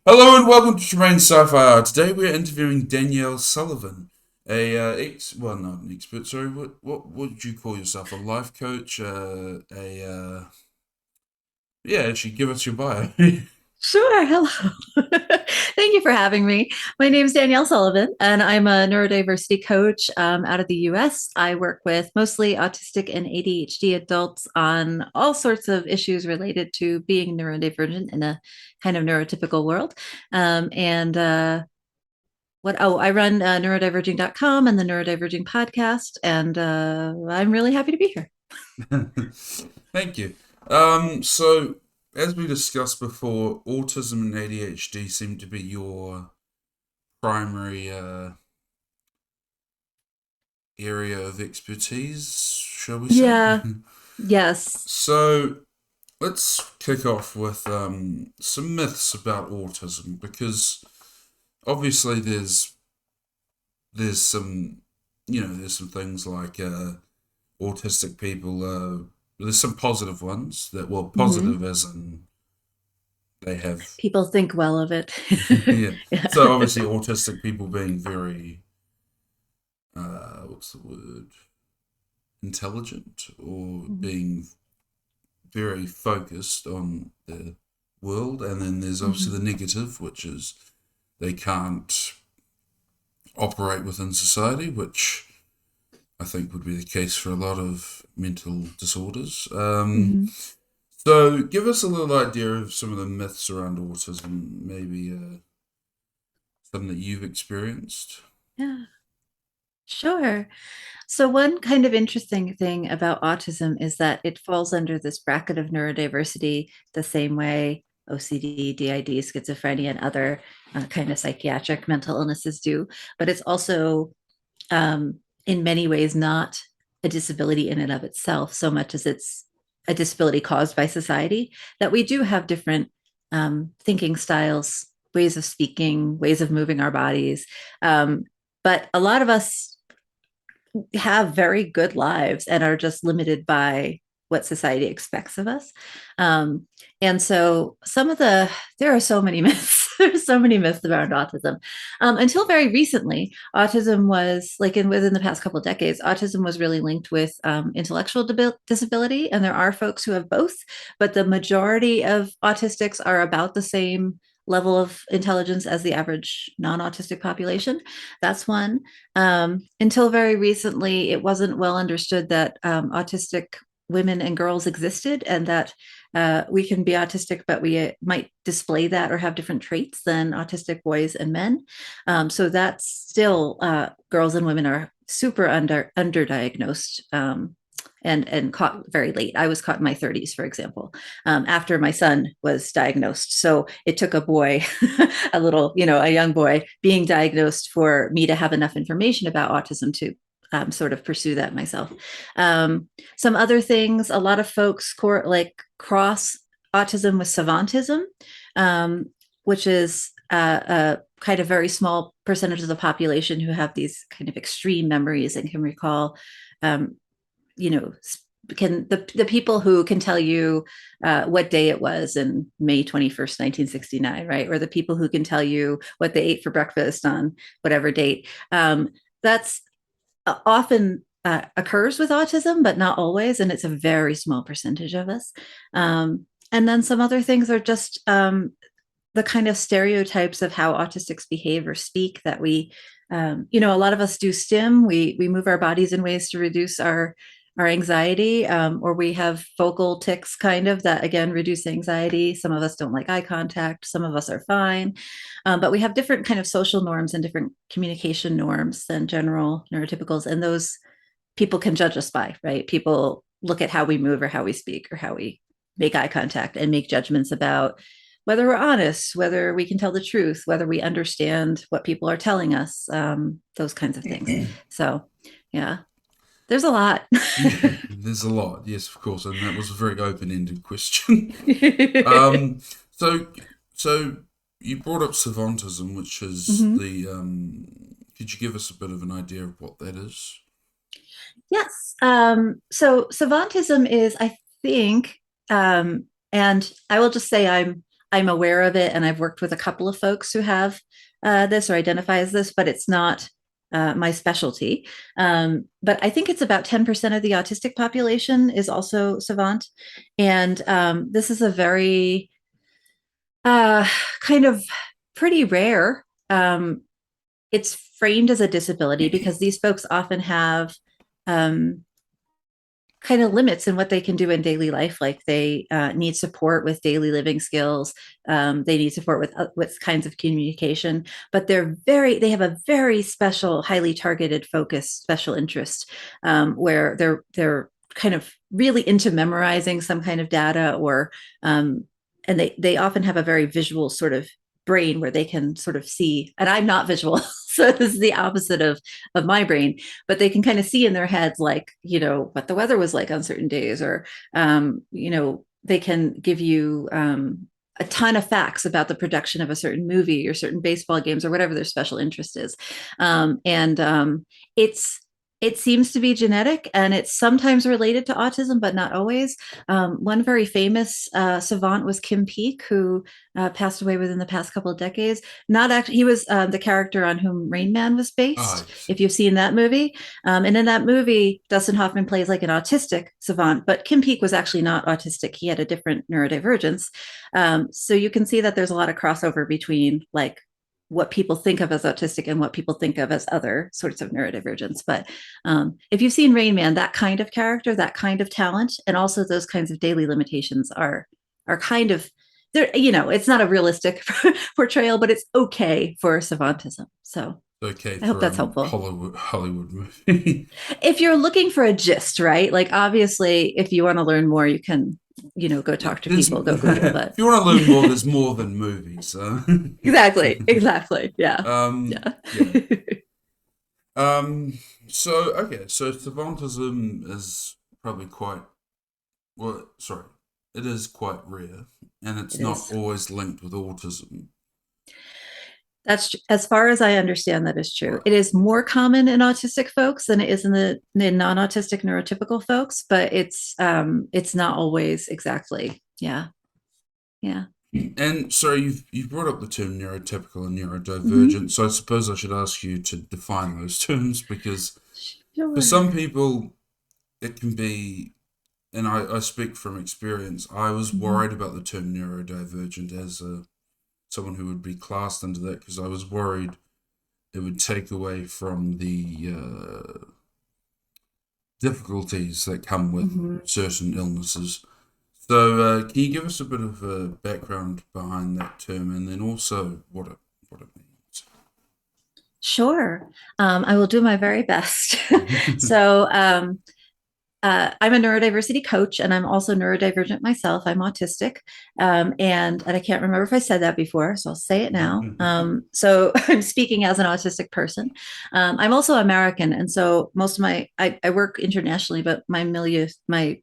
Hello and welcome to Tremaine Sci-Fi. Today we're interviewing Danielle Sullivan, well, not an expert. Sorry, what would you call yourself? A life coach? Yeah. Actually, give us your bio. Sure. Hello. Thank you for having me. My name is Danielle Sullivan, and I'm a neurodiversity coach out of the US. I work with mostly autistic and ADHD adults on all sorts of issues related to being neurodivergent in a kind of neurotypical world. And I run neurodiverging.com and the Neurodiverging podcast, and I'm really happy to be here. Thank you. So as we discussed before, autism and ADHD seem to be your primary area of expertise, shall we say? Yeah. Yes. So let's kick off with some myths about autism because obviously there's some there's some things like autistic people. There's some positive ones that Mhm. positive as in they have People think well of it. yeah. Yeah. So obviously autistic people being very what's the word, intelligent or Mhm. being very focused on the world, and then there's obviously Mhm. the negative, which is they can't operate within society, which I think would be the case for a lot of mental disorders. Mhm. So give us a little idea of some of the myths around autism, maybe something that you've experienced. Yeah, sure. So, one kind of interesting thing about autism is that it falls under this bracket of neurodiversity the same way OCD, DID, schizophrenia, and other kind of psychiatric mental illnesses do. But it's also, um, in many ways, not a disability in and of itself, so much as it's a disability caused by society, that we do have different thinking styles, ways of speaking, ways of moving our bodies. Um, but a lot of us have very good lives and are just limited by what society expects of us. Um, and so there are so many myths. There's so many myths about autism. Until very recently, autism was within the past couple of decades, autism was really linked with intellectual disability. And there are folks who have both, but the majority of autistics are about the same level of intelligence as the average non-autistic population. That's one. Until very recently, it wasn't well understood that autistic women and girls existed, and that we can be autistic, but we might display that or have different traits than autistic boys and men. So that's still girls and women are super underdiagnosed. And caught very late. I was caught in my 30s, for example, after my son was diagnosed. So it took a boy, a young boy being diagnosed for me to have enough information about autism to sort of pursue that myself. Um, some other things, a lot of folks cross autism with savantism, um, which is a kind of very small percentage of the population who have these kind of extreme memories and can recall um, you know can the people who can tell you what day it was in May 21st, 1969, right? Or the people who can tell you what they ate for breakfast on whatever date. That's often occurs with autism, but not always, and it's a very small percentage of us. And then some other things are just the kind of stereotypes of how autistics behave or speak that a lot of us do stim. We move our bodies in ways to reduce our anxiety, or we have vocal tics kind of that again reduce anxiety. Some of us don't like eye contact. Some of us are fine, but we have different kind of social norms and different communication norms than general neurotypicals, and those people can judge us by, right? People look at how we move or how we speak or how we make eye contact and make judgments about whether we're honest, whether we can tell the truth, whether we understand what people are telling us, those kinds of things. So, yeah, there's a lot. Yeah, there's a lot. Yes, of course, and that was a very open-ended question. Um, so, so you brought up savantism, which is Mhm. the. Could you give us a bit of an idea of what that is? Yes. So savantism is, I think, and I will just say I'm aware of it, and I've worked with a couple of folks who have this or identify as this, but it's not my specialty. But I think it's about 10% of the autistic population is also savant. And this is a very uh, kind of pretty rare. It's framed as a disability because these folks often have um, kind of limits in what they can do in daily life. Like they need support with daily living skills. They need support with kinds of communication, but they have a very special, highly targeted, focused special interest where they're kind of really into memorizing some kind of data um, and they often have a very visual sort of brain where they can sort of see, and I'm not visual. So this is the opposite of my brain, but they can kind of see in their heads, like, what the weather was like on certain days, or, they can give you a ton of facts about the production of a certain movie or certain baseball games or whatever their special interest is. And it's, it seems to be genetic, and it's sometimes related to autism, but not always. One very famous savant was Kim Peek, who passed away within the past couple of decades. Not actually, he was the character on whom Rain Man was based. Oh, yes. If you've seen that movie, and in that movie, Dustin Hoffman plays like an autistic savant, but Kim Peek was actually not autistic. He had a different neurodivergence. So you can see that there's a lot of crossover between like what people think of as autistic and what people think of as other sorts of neurodivergence. But if you've seen Rain Man, that kind of character, that kind of talent, and also those kinds of daily limitations are kind of there. It's not a realistic portrayal, but it's okay for savantism. So Okay I hope for that's a helpful. Hollywood movie. If you're looking for a gist, right? Like obviously, if you want to learn more, you can, go Yeah, talk to people, go Google. if But you want to learn more, there's more than movies. So. exactly, yeah, um, yeah. yeah. Um, so savantism is probably quite well. Sorry, it is quite rare, and it's It not is. always linked with autism. That's as far as I understand, that is true. Right. It is more common in autistic folks than it is in the non-autistic neurotypical folks, but it's not always exactly. Yeah, yeah. And so you've brought up the term neurotypical and Mm-hmm. neurodivergent. So I suppose I should ask you to define those terms because for Sure. some people it can be, and I speak from experience. I was Mm-hmm. worried about the term neurodivergent as someone who would be classed under that because I was worried it would take away from the difficulties that come with Mm-hmm. certain illnesses. So, can you give us a bit of a background behind that term, and then also what it Sure. I will do my very best. means? So, I'm a neurodiversity coach, and I'm also neurodivergent myself. I'm autistic, and I can't remember if I said that before, so I'll say it now. So I'm speaking as an autistic person. I'm also American, and so most of I work internationally, but my milieu, my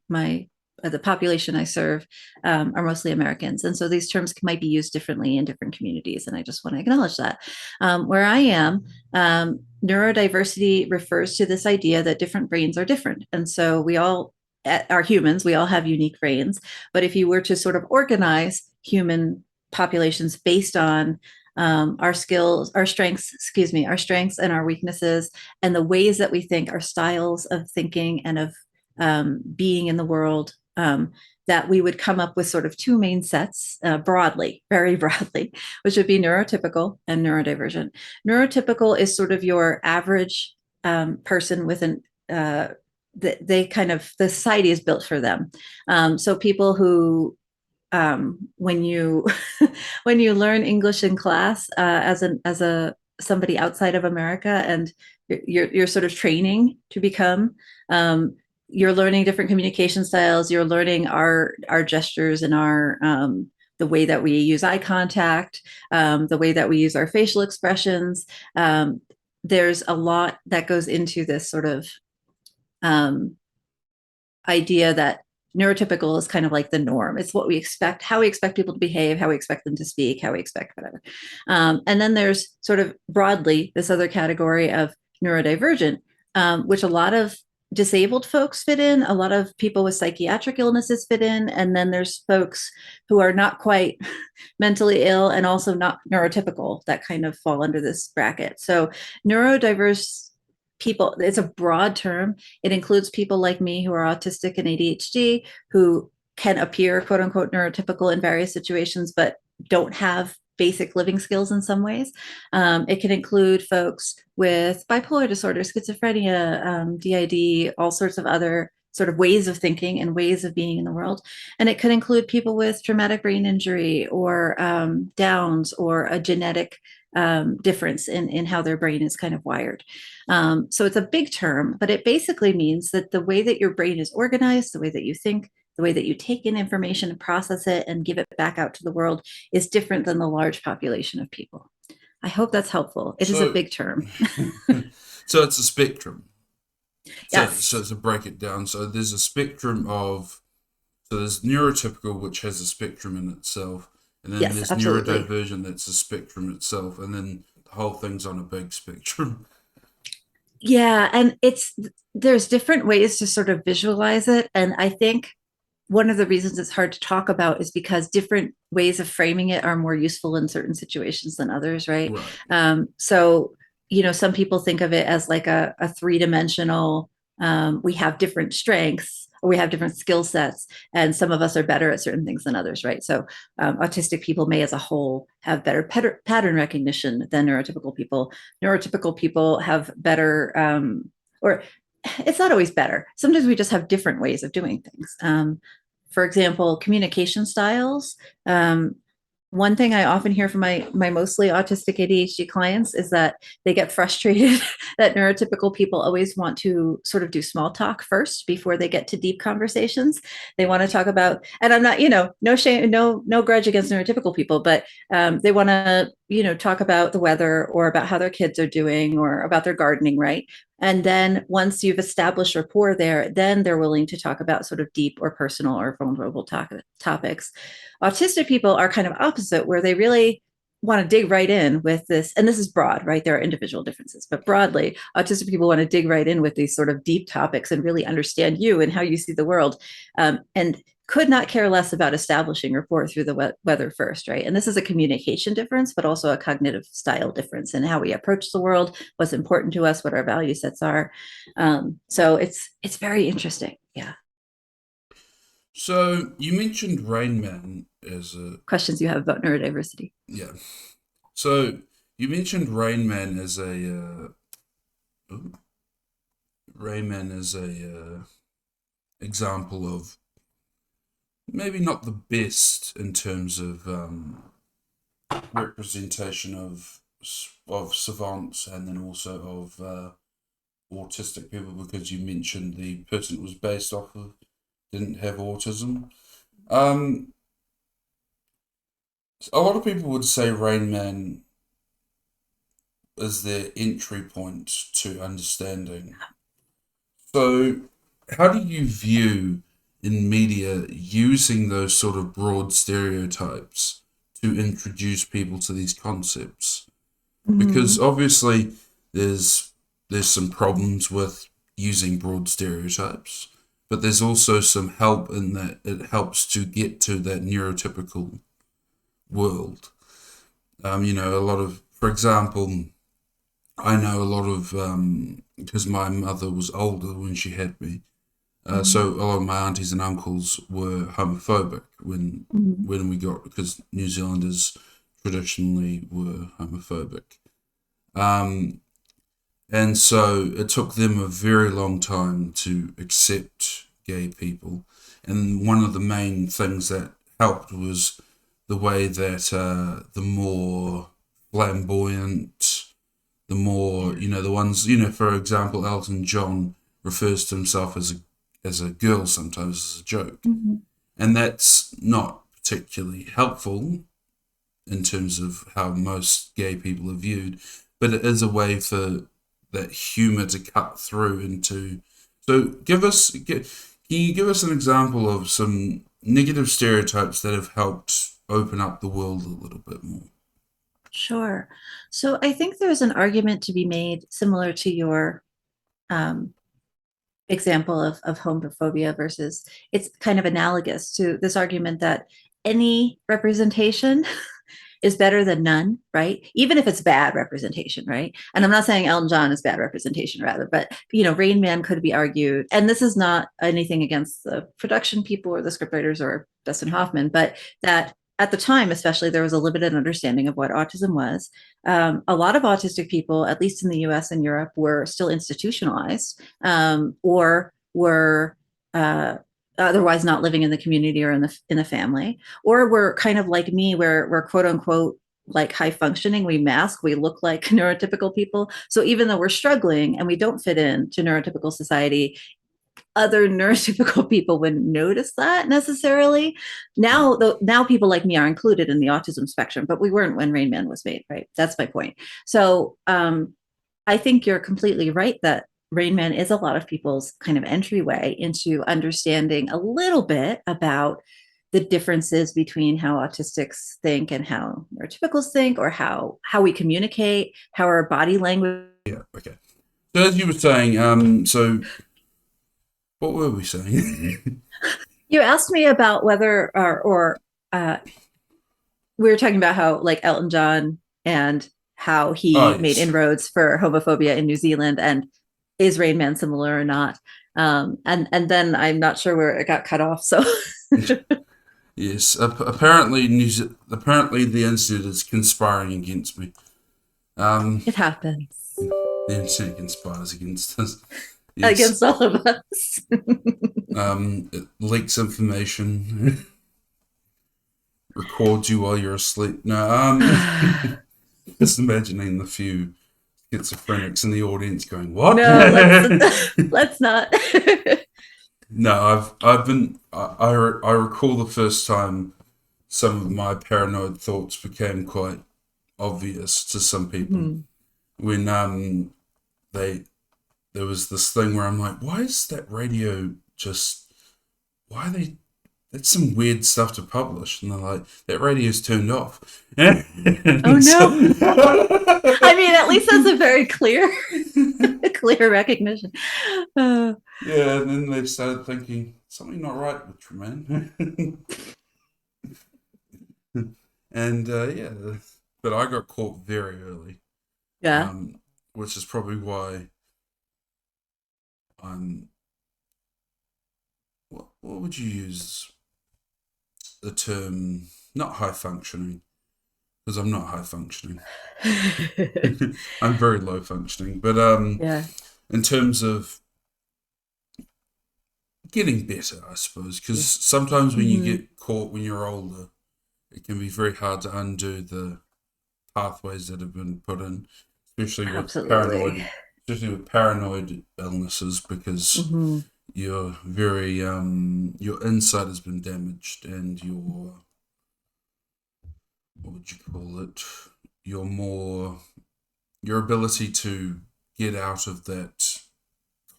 the population I serve are mostly Americans, and so these terms might be used differently in different communities, and I just want to acknowledge that. Where I am, neurodiversity refers to this idea that different brains are different. And so we all are humans, we all have unique brains. But if you were to sort of organize human populations based on our skills, our strengths and our weaknesses, and the ways that we think, our styles of thinking and of being in the world, that we would come up with sort of two main sets broadly, very broadly, which would be neurotypical and neurodivergent. Neurotypical is sort of your average person with an they kind of the society is built for them. So people who when you when you learn English in class as a somebody outside of America, and you're sort of training to become you're learning different communication styles. You're learning our gestures and our the way that we use eye contact, the way that we use our facial expressions. There's a lot that goes into this sort of um, idea that neurotypical is kind of like the norm. It's what we expect, how we expect people to behave, how we expect them to speak, how we expect whatever. And then there's sort of broadly this other category of neurodivergent, which a lot of disabled folks fit in, a lot of people with psychiatric illnesses fit in, and then there's folks who are not quite mentally ill and also not neurotypical that kind of fall under this bracket. So neurodiverse people, it's a broad term. It includes people like me who are autistic and ADHD, who can appear quote unquote neurotypical in various situations, but don't have basic living skills in some ways. It can include folks with bipolar disorder, schizophrenia, DID, all sorts of other sort of ways of thinking and ways of being in the world. And it could include people with traumatic brain injury or Downs or a genetic difference in how their brain is kind of wired. So it's a big term, but it basically means that the way that your brain is organized, the way that you think, the way that you take in information and process it and give it back out to the world is different than the large population of people. I hope that's helpful. It is a So, big term. so it's a spectrum. So Yes. to break it down, so there's a spectrum of, so there's neurotypical, which has a spectrum in itself, and then Yes, there's absolutely. neurodivergent, that's a spectrum itself, and then the whole thing's on a big spectrum. Yeah, and there's different ways to sort of visualize it, and I think one of the reasons it's hard to talk about is because different ways of framing it are more useful in certain situations than others, right? Right. So, some people think of it as like a three-dimensional, we have different strengths or we have different skill sets, and some of us are better at certain things than others, right? So, autistic people may as a whole have better pattern recognition than neurotypical people. Neurotypical people have better, or it's not always better. Sometimes we just have different ways of doing things. For example, communication styles. One thing I often hear from my mostly autistic ADHD clients is that they get frustrated that neurotypical people always want to sort of do small talk first before they get to deep conversations. They want to talk about, and I'm not, no shame, no grudge against neurotypical people, but they want to, talk about the weather or about how their kids are doing or about their gardening, right? And then once you've established rapport there, then they're willing to talk about sort of deep or personal or vulnerable topics. Autistic people are kind of opposite, where they really want to dig right in with this. And this is broad, right? There are individual differences, but broadly, autistic people want to dig right in with these sort of deep topics and really understand you and how you see the world. And could not care less about establishing rapport through the weather first, right? And this is a communication difference, but also a cognitive style difference in how we approach the world, what's important to us, what our value sets are. So it's very interesting. Yeah. So you mentioned Rain Man as a, Questions you have about neurodiversity. yeah. So you mentioned Rain Man as a Rain Man as a example of maybe not the best in terms of representation of savants and then also of autistic people, because you mentioned the person it was based off of didn't have autism. Um, a lot of people would say Rain Man is their entry point to understanding. So, how do you view in media using those sort of broad stereotypes to introduce people to these concepts? Because Mhm. obviously there's some problems with using broad stereotypes, but there's also some help in that it helps to get to that neurotypical world. A lot of, for example, I know a lot of because my mother was older when she had me, Mhm. so a lot of my aunties and uncles were homophobic Mhm. when we got, because New Zealanders traditionally were homophobic. Um, And so it took them a very long time to accept gay people. And one of the main things that helped was the way that the more flamboyant, the more, Yeah. the ones, for example, Elton John refers to himself as a girl sometimes as a joke. Mhm. And that's not particularly helpful in terms of how most gay people are viewed, but it is a way for that humor to cut through into. So, can you give us an example of some negative stereotypes that have helped open up the world a little bit more? Sure. So I think there's an argument to be made similar to your um, example of homophobia versus, it's kind of analogous to this argument that any representation is better than none, right? Even if it's bad representation, right? And I'm not saying Elton John is bad representation, rather, but Rain Man could be argued, and this is not anything against the production people or the scriptwriters or Dustin Hoffman, but that at the time, especially, there was a limited understanding of what autism was. A lot of autistic people, at least in the US and Europe, were still institutionalized, or were otherwise not living in the community or in the family, or were kind of like me, where we're quote unquote like high functioning, we mask, we look like neurotypical people. So even though we're struggling and we don't fit into neurotypical society, other neurotypical people wouldn't notice that necessarily. Now, though, now people like me are included in the autism spectrum, but we weren't when Rain Man was made, right? That's my point. So I think you're completely right that Rain Man is a lot of people's kind of entryway into understanding a little bit about the differences between how autistics think and how neurotypicals think, or how we communicate, how our body language. Yeah. Okay. So as you were saying, so what were we saying? You asked me about whether, we were talking about how like Elton John and how Oh he made yes. inroads for homophobia in New Zealand, and is Rain Man similar or not? And then I'm not sure where it got cut off. So Yes. Apparently, apparently the internet is conspiring against me. Um, it happens the internet conspires against us. Yes. against all of us. It leaks information, records you while you're asleep. No. Just imagining the few schizophrenics in the audience going, "What?" No, let's not. No, I've been. I recall the first time some of my paranoid thoughts became quite obvious to some people Mhm. when they there was this thing where I'm like, why is that radio just why are they that's some weird stuff to publish, and they're like, that radio's turned off. Oh And so, no. I mean, at least that's a very clear, clear recognition. Uh, yeah, and then they started thinking something not right with Tremaine. And yeah, but I got caught very early, yeah. um, which is probably why I'm. What would you use the term? Not high functioning, because I'm not high functioning. I'm very low functioning, but Yeah. in terms of getting better, I suppose, because Yeah. sometimes when you Hmm. get caught when you're older, it can be very hard to undo the pathways that have been put in, Absolutely. especially with paranoid illnesses, because Hmm. you're very your insight has been damaged, and your what would you call it? Your more your ability to get out of that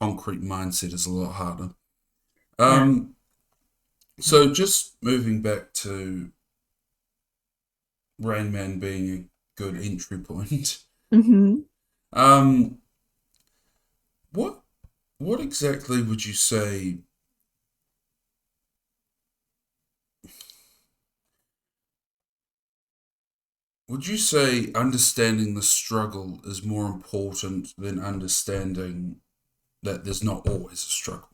concrete mindset is a lot harder. Yeah. Um, so just moving back to Rain Man being a good entry point. Hmm. Um, what what exactly would you say? Would you say understanding the struggle is more important than understanding that there's not always a struggle?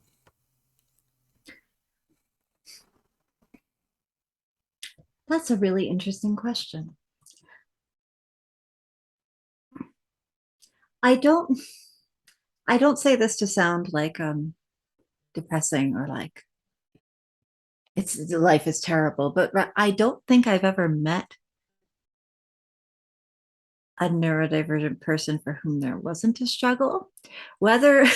That's a really interesting question. I don't I don't say this to sound like depressing or like it's life is terrible, but I don't think I've ever met a neurodivergent person for whom there wasn't a struggle. Whether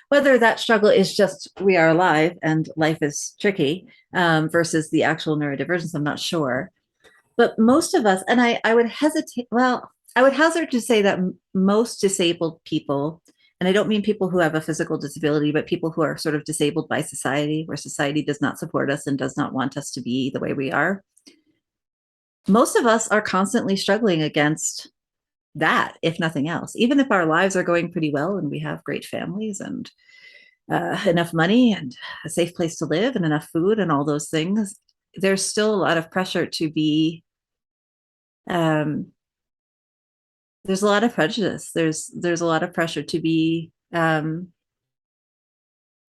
whether that struggle is just we are alive and life is tricky, versus the actual neurodivergence, I'm not sure. But most of us, and I would hesitate, well, I would hazard to say that most disabled people, and I don't mean people who have a physical disability, but people who are sort of disabled by society, where society does not support us and does not want us to be the way we are. Most of us are constantly struggling against that, if nothing else, even if our lives are going pretty well and we have great families and enough money and a safe place to live and enough food and all those things, there's still a lot of pressure to be um, there's a lot of prejudice. There's a lot of pressure to be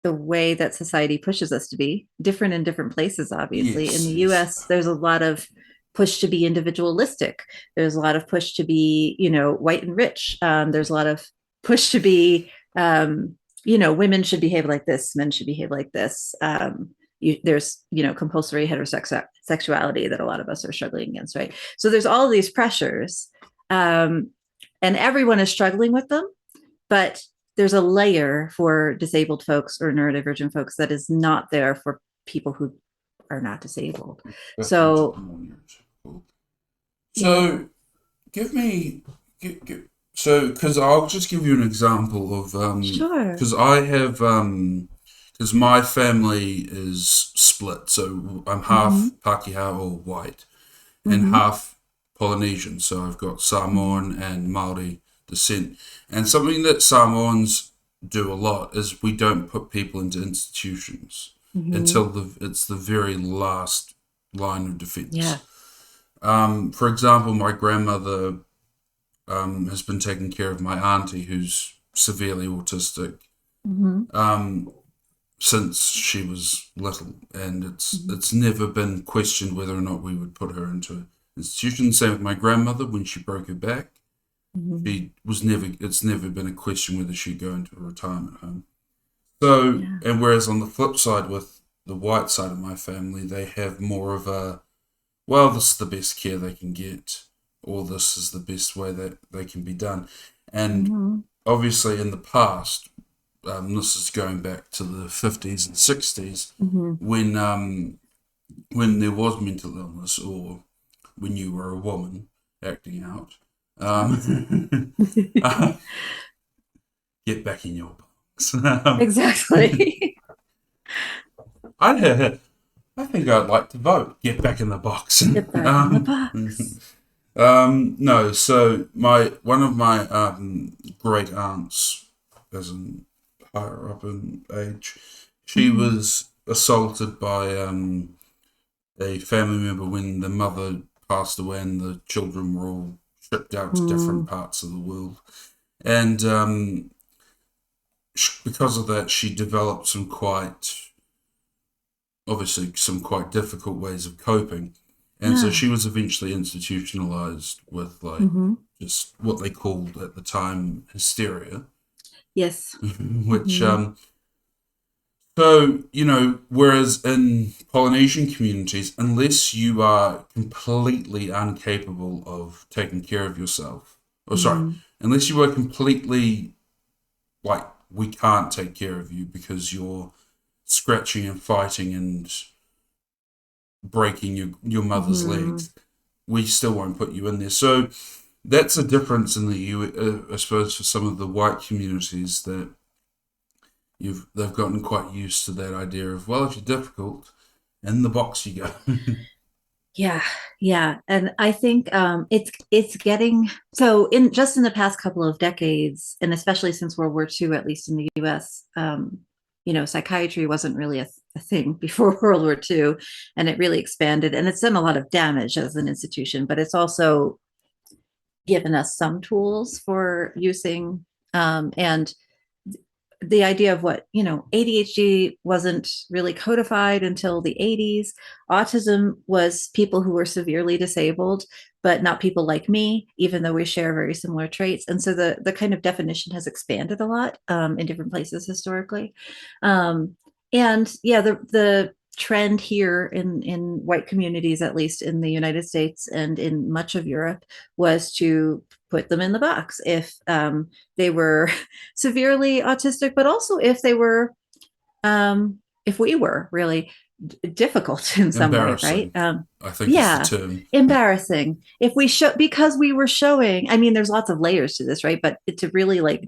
the way that society pushes us to be, different in different places. Obviously in Yes, the yes. US there's a lot of push to be individualistic. There's a lot of push to be, white and rich. There's a lot of push to be, women should behave like this, men should behave like this. There's compulsory heterosexuality that a lot of us are struggling against, right? So there's all these pressures, um, and everyone is struggling with them, but there's a layer for disabled folks or neurodivergent folks that is not there for people who are not disabled. Back into So, the morning. Cool. yeah, So so because I'll just give you an example of sure. because I have because my family is split, so I'm half Mm-hmm. Pākehā or white and Mm-hmm. half Polynesian, so I've got Mm-hmm. Samoan and Maori descent. And something that Samoans do a lot is we don't put people into institutions Mm-hmm. until it's the very last line of defense. Yeah. For example, my grandmother has been taking care of my auntie who's severely autistic Mm-hmm. um, since she was little, and Mm-hmm. it's never been questioned whether or not we would put her into an institution. Same with my grandmother when she broke her back. Mm-hmm. She was never. It's never been a question whether she'd go into a retirement home. So, Yeah. and whereas on the flip side with the white side of my family, they have more of a well, this is the best care they can get, or this is the best way that they can be done. And Mm-hmm. obviously, in the past, this is going back to the 50s and 60s, Mm-hmm. when when there was mental illness or when you were a woman acting out, uh, get back in your box. Exactly. I, I think I'd like to vote. Get back in the box. Get back in the box. No, so my one of my great aunts, as in higher up in age, she Mm-hmm. was assaulted by a family member when the mother passed away and the children were all shipped out to different Mm-hmm. parts of the world. And because of that, she developed some quite difficult ways of coping. And so Yeah. she was eventually institutionalized with like Mm-hmm. just what they called at the time hysteria, Yes. which Mm-hmm. so whereas in Polynesian communities, unless you are completely incapable of taking care of yourself, or sorry, Mm-hmm. unless you are completely like we can't take care of you because you're scratching and fighting and breaking your mother's Mm-hmm. legs, we still won't put you in there. So that's a difference in the I suppose for some of the white communities that you've they've gotten quite used to that idea of well, if you're difficult, in the box you go. Yeah, yeah, and I think it's getting so in the past couple of decades, and especially since World War II, at least in the U.S., psychiatry wasn't really a thing before World War II, and it really expanded, and it's done a lot of damage as an institution, but it's also given us some tools for using, and the idea of what ADHD wasn't really codified until the 80s. Autism was people who were severely disabled, but not people like me, even though we share very similar traits. And so the kind of definition has expanded a lot, in different places historically. um, and yeah, the trend here in white communities, at least in the United States and in much of Europe, was to put them in the box if they were severely autistic, but also if they were, if we were really difficult in some way, right? Embarrassing, I think is the Yeah, term. embarrassing. If we show because we were showing, I mean, there's lots of layers to this, right? But to really like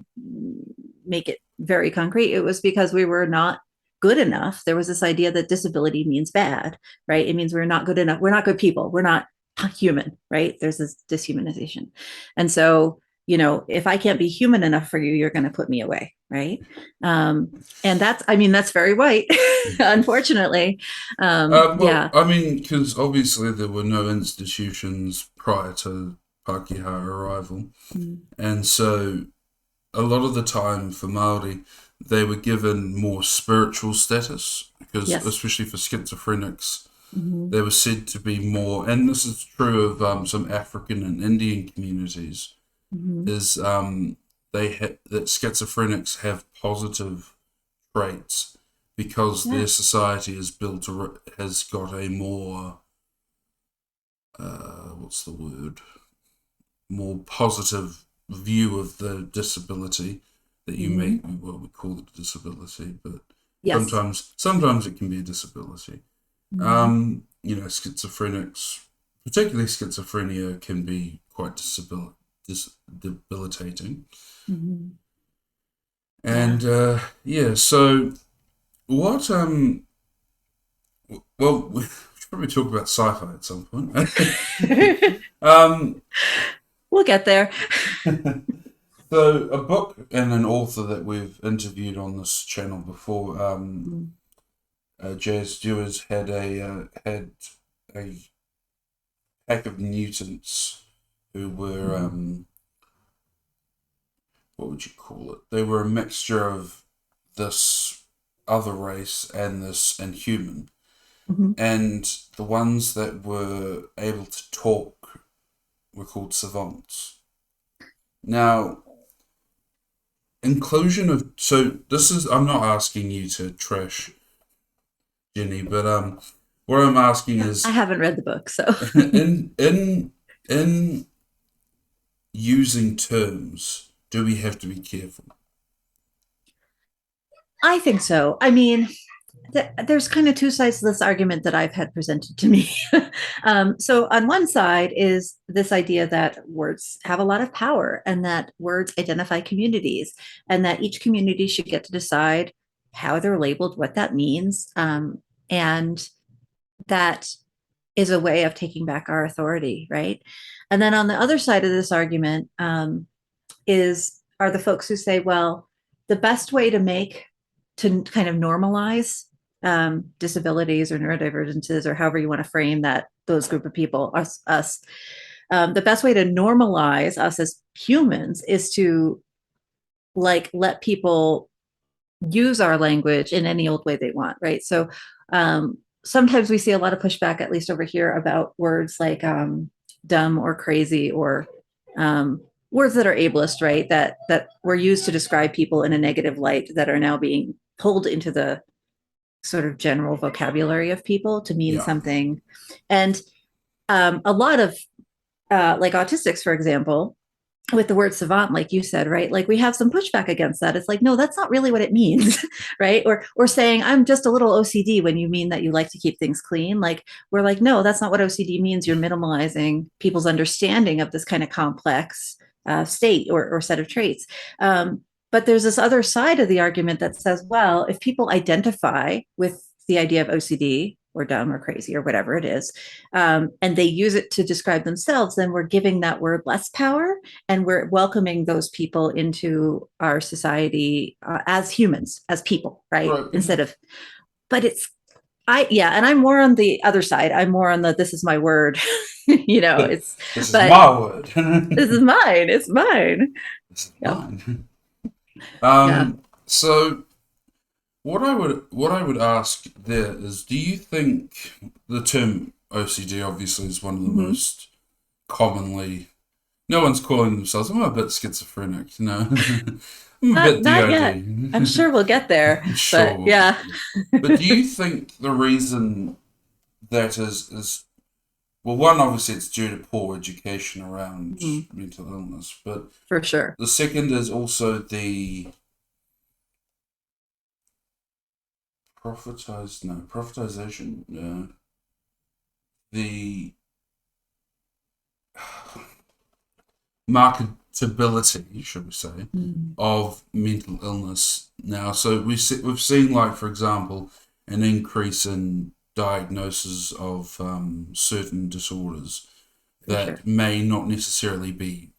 make it very concrete, it was because we were not good enough. There was this idea that disability means bad, right? It means we're not good enough. We're not good people. We're not human, right? There's this dishumanization, and so if I can't be human enough for you, you're going to put me away, right? And that's very white, unfortunately. Well, Yeah. I mean, because obviously there were no institutions prior to Pākehā arrival, Mm. and so a lot of the time for Māori, they were given more spiritual status because, Yes. especially for schizophrenics, Mm-hmm. they were said to be more, and this is true of some African and Indian communities, Mm-hmm. is that schizophrenics have positive traits because Yeah. their society is has got a more what's the word, more positive view of the disability that you Mm-hmm. make. Well, we call it a disability, but Yes. sometimes it can be a disability. Mm-hmm. Schizophrenics, particularly schizophrenia, can be quite debilitating. Mm-hmm. Yeah. And yeah, so what? Well, we should probably talk about sci-fi at some point. um, We'll get there. so a book and an author that we've interviewed on this channel before, Mm-hmm. Jazz Stewart's had a pack of mutants who were what would you call it? They were a mixture of this other race and this and human. Mm-hmm. And the ones that were able to talk were called savants. Now, inclusion of so this is I'm not asking you to trash Jenny, but what I'm asking I is haven't read the book, so in using terms, do we have to be careful? I think so. I mean, there's kind of two sides to this argument that I've had presented to me. So, on one side is this idea that words have a lot of power and that words identify communities, and that each community should get to decide how they're labeled, what that means. And that is a way of taking back our authority, right? And then on the other side of this argument are the folks who say, well, the best way to kind of normalize disabilities or neurodivergences or however you want to frame that those group of people us the best way to normalize us as humans is to like let people use our language in any old way they want, right? So sometimes we see a lot of pushback, at least over here, about words like dumb or crazy or um, words that are ableist, right? That were used to describe people in a negative light that are now being pulled into the sort of general vocabulary of people to mean Yeah, something. And a lot of like autistics, for example, with the word savant, like you said, right? Like we have some pushback against that. It's like, no, that's not really what it means, right? Or saying I'm just a little OCD when you mean that you like to keep things clean. Like we're like, no, that's not what OCD means. You're minimalizing people's understanding of this kind of complex state or set of traits. But there's this other side of the argument that says, well, if people identify with the idea of OCD or dumb or crazy or whatever it is, and they use it to describe themselves, then we're giving that word less power and we're welcoming those people into our society as humans, as people, right? right. Instead of, but it's, yeah, and I'm more on the other side. I'm more on the this is my word, it's, This is but my word. this is mine. It's mine. This is Yeah. mine. Yeah. So what I would ask there is, do you think the term OCD obviously is one of the Mm-hmm. most commonly, no one's calling themselves, I'm a bit schizophrenic, I'm a bit Not yet. I'm DID. sure we'll get there, Sure, but we'll get yeah. there. But do you think the reason that is well, one, obviously it's due to poor education around Mhm. mental illness, but For sure. the second is also the profitization, the marketability, should we say, Mhm. of mental illness now. So we've seen, like, for example, an increase in diagnosis of certain disorders For sure. that may not necessarily be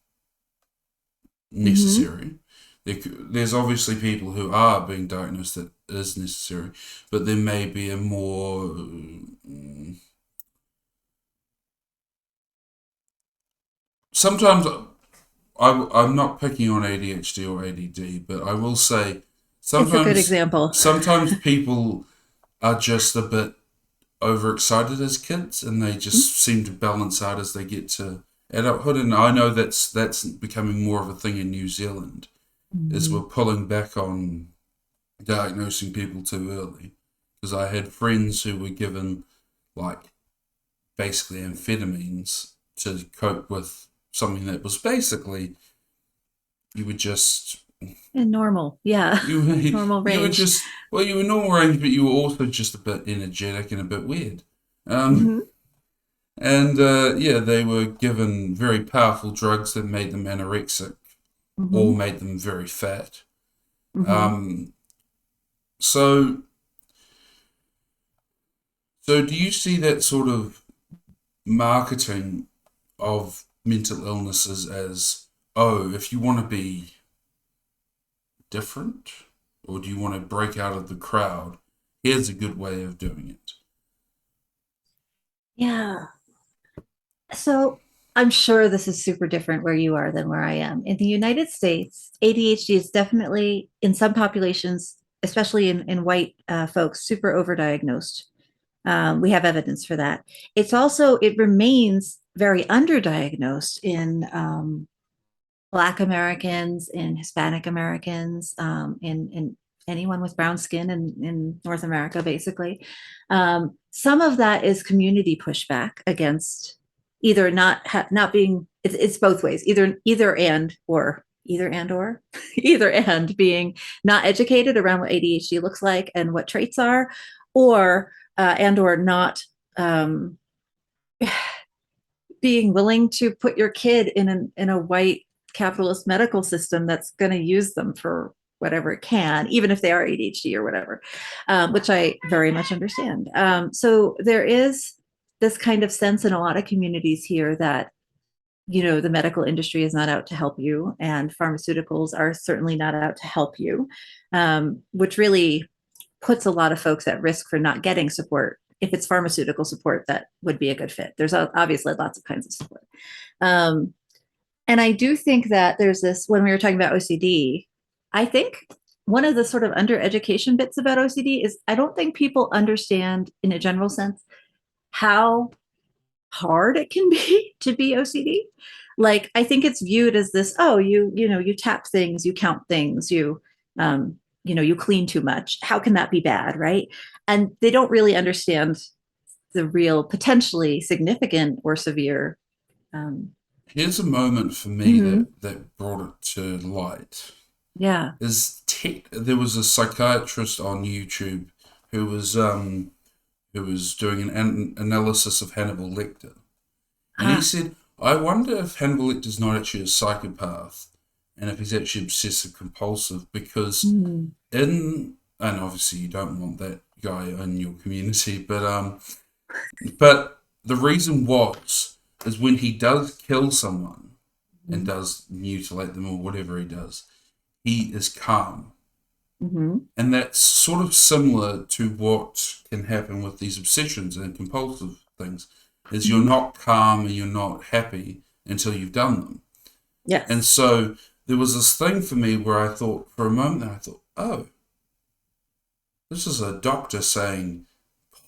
Mm-hmm. necessary. There's obviously people who are being diagnosed that is necessary, but there may be a more sometimes I'm not picking on ADHD or ADD, but I will say It's a good sometimes example. sometimes people are just a bit overexcited as kids, and they just seem to balance out as they get to adulthood. And I know that's becoming more of a thing in New Zealand, is we're Mhm. pulling back on diagnosing people too early. Because I had friends who were given like basically amphetamines to cope with something that was basically you would just And normal. Yeah. you Normal you were range. just well you were normal range, but you were also just a bit energetic and a bit weird. Um, Hmm. and yeah, they were given very powerful drugs that made them anorexic or Hmm. made them very fat. Hmm. Um, so so do you see that sort of marketing of mental illnesses as, oh, if you want to be different or do you want to break out of the crowd, here's a good way of doing it? Yeah. So I'm sure this is super different where you are than where I am. In the United States, ADHD is definitely in some populations, especially in white folks, super overdiagnosed. We have evidence for that. It remains very underdiagnosed in Black Americans, in Hispanic Americans, in anyone with brown skin in North America, basically. Some of that is community pushback against either not being. It's both ways, either and or either and being not educated around what ADHD looks like and what traits are, or and or not um, being willing to put your kid in a white capitalist medical system that's going to use them for whatever it can, even if they are ADHD or whatever, which I very much understand. So there is this kind of sense in a lot of communities here that the medical industry is not out to help you, and pharmaceuticals are certainly not out to help you, which really puts a lot of folks at risk for not getting support. If it's pharmaceutical support, that would be a good fit. There's obviously lots of kinds of support. Um, and I do think that there's this, when we were talking about OCD, I think one of the sort of undereducation bits about OCD is I don't think people understand in a general sense how hard it can be to be OCD. Like I think it's viewed as this, oh, you tap things, you count things, you clean too much. How can that be bad, right? And they don't really understand the real potentially significant or severe. Um, Here's a moment for me mhm. that brought it to light. Yeah. There was a psychiatrist on YouTube who was doing analysis of Hannibal Lecter. And he Ah. said, I wonder if Hannibal Lecter's not actually a psychopath and if he's actually obsessive compulsive because Mm. and obviously you don't want that guy in your community, but the reason is when he does kill someone and does mutilate them or whatever he does, he is calm. Mm-hmm. And that's sort of similar to what can happen with these obsessions and compulsive things, is you're Mm-hmm. not calm and you're not happy until you've done them. And Yes. so there was this thing for me where I thought, for a moment, I thought, oh, this is a doctor saying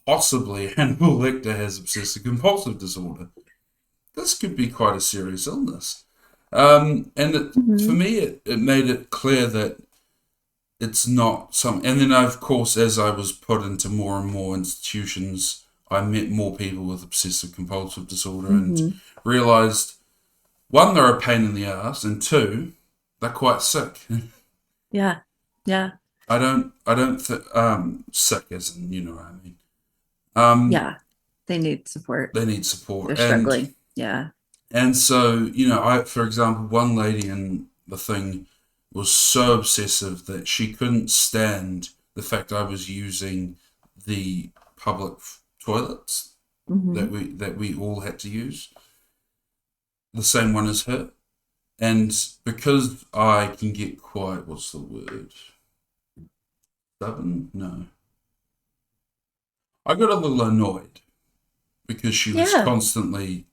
possibly Hannibal Lecter has obsessive compulsive disorder. This could be quite a serious illness. For Mm-hmm. me, it made it clear that it's not some. And then, of course, as I was put into more and more institutions, I met more people with obsessive compulsive disorder and Mm-hmm. realized one, they're a pain in the ass, and two, they're quite sick. Yeah. Yeah. I don't think sick as in what I mean. Um, Yeah. They need support. they need support, They're struggling. Yeah. and so for example, one lady in the thing was so obsessive that she couldn't stand the fact I was using the public toilets Mm-hmm. that we all had to use, the same one as her. And because I can get quite, what's the word? Stubborn? No. I got a little annoyed because she was Yeah. constantly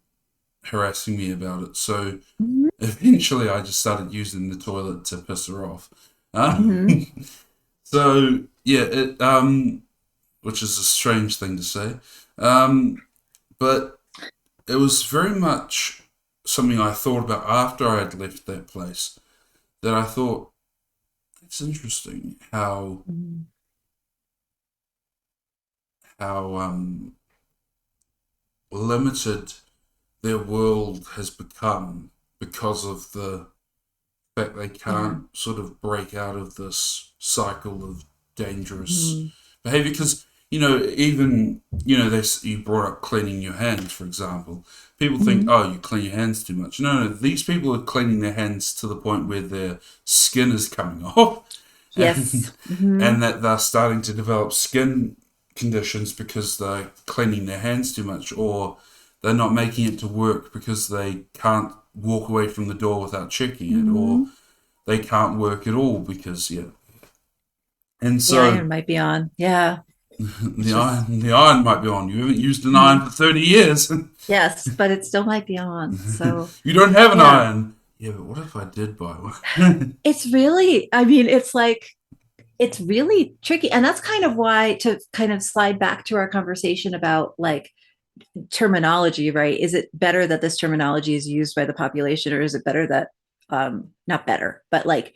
harassing me about it. So Hmm. eventually I just started using the toilet to piss her off. Hmm. So yeah, which is a strange thing to say. Um, but it was very much something I thought about after I had left that place. That I thought it's interesting how limited their world has become because of the fact they Yeah. can't sort of break out of this cycle of dangerous Hmm. behavior. Because even you brought up cleaning your hands, for example. People think, Hmm. oh, you clean your hands too much. No, no, these people are cleaning their hands to the point where their skin is coming off, and Yes. Hmm. and that they're starting to develop skin conditions because they're cleaning their hands too much, or they're not making it to work because they can't walk away from the door without checking it, or Hmm. they can't work at all because yeah. And The so iron might be on. Yeah. It's the just, iron might be on. You haven't used an mhm. iron for 30 years. Yes, but it still might be on. So, You don't have an yeah, iron. Yeah, but what if I did buy one? it's really, I mean, it's like, it's really tricky. And that's kind of why, to kind of slide back to our conversation about like terminology, right? Is it better that this terminology is used by the population, or is it better that, not better, but like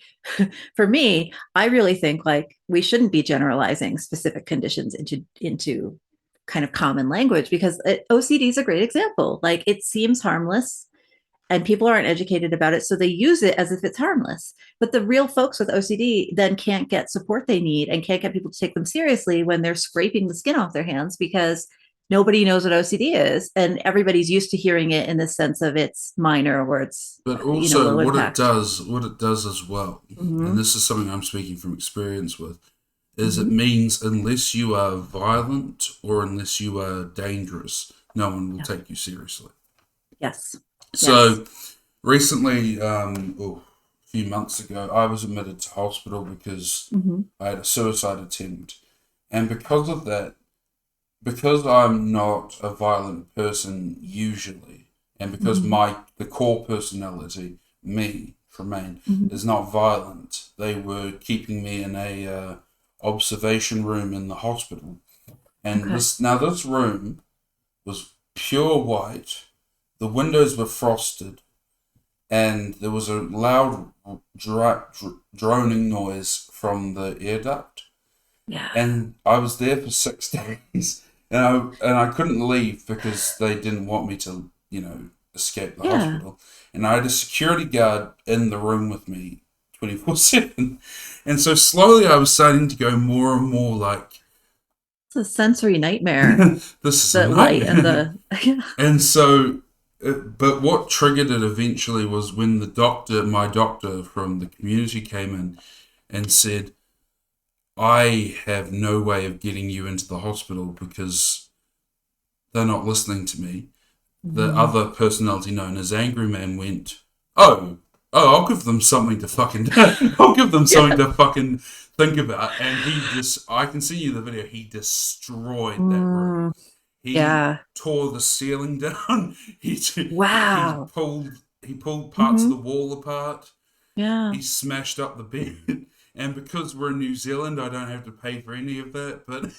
for me, I really think like we shouldn't be generalizing specific conditions into kind of common language, because OCD is a great example. Like it seems harmless and people aren't educated about it, so they use it as if it's harmless. But the real folks with OCD then can't get support they need and can't get people to take them seriously when they're scraping the skin off their hands, because nobody knows what OCD is, and everybody's used to hearing it in the sense of it's minor or it's But also, low impact. what it does as well, and Mm-hmm. this is something I'm speaking from experience with, is it Mm-hmm. means unless you are violent or unless you are dangerous, no one will Yeah. take you seriously. Yes. Yes. So recently, a few months ago, I was admitted to hospital because Mm-hmm. I had a suicide attempt, and because of that, because I'm not a violent person usually, and because Mm-hmm. the core personality, me, Tremaine, Mm-hmm. is not violent, they were keeping me in a observation room in the hospital. And Okay. this room was pure white. The windows were frosted, and there was a loud droning noise from the air duct. Yeah. And I was there for 6 days, and I couldn't leave because they didn't want me to, escape the Yeah. hospital. And I had a security guard in the room with me 24/7, and so slowly I was starting to go more and more like, It's a sensory nightmare. this is a The light and nightmare. the yeah. And so, but what triggered it eventually was when my doctor from the community came in and said, I have no way of getting you into the hospital because they're not listening to me. The Mm-hmm. other personality known as Angry Man went, oh, I'll give them something to fucking, I'll give them something Yeah. to fucking think about. And I can see you the video, he destroyed that room. Mm, He yeah. tore the ceiling down. He Wow. pulled parts of the Hmm. wall apart. Yeah. He smashed up the bed. And because we're in New Zealand, I don't have to pay for any of that. But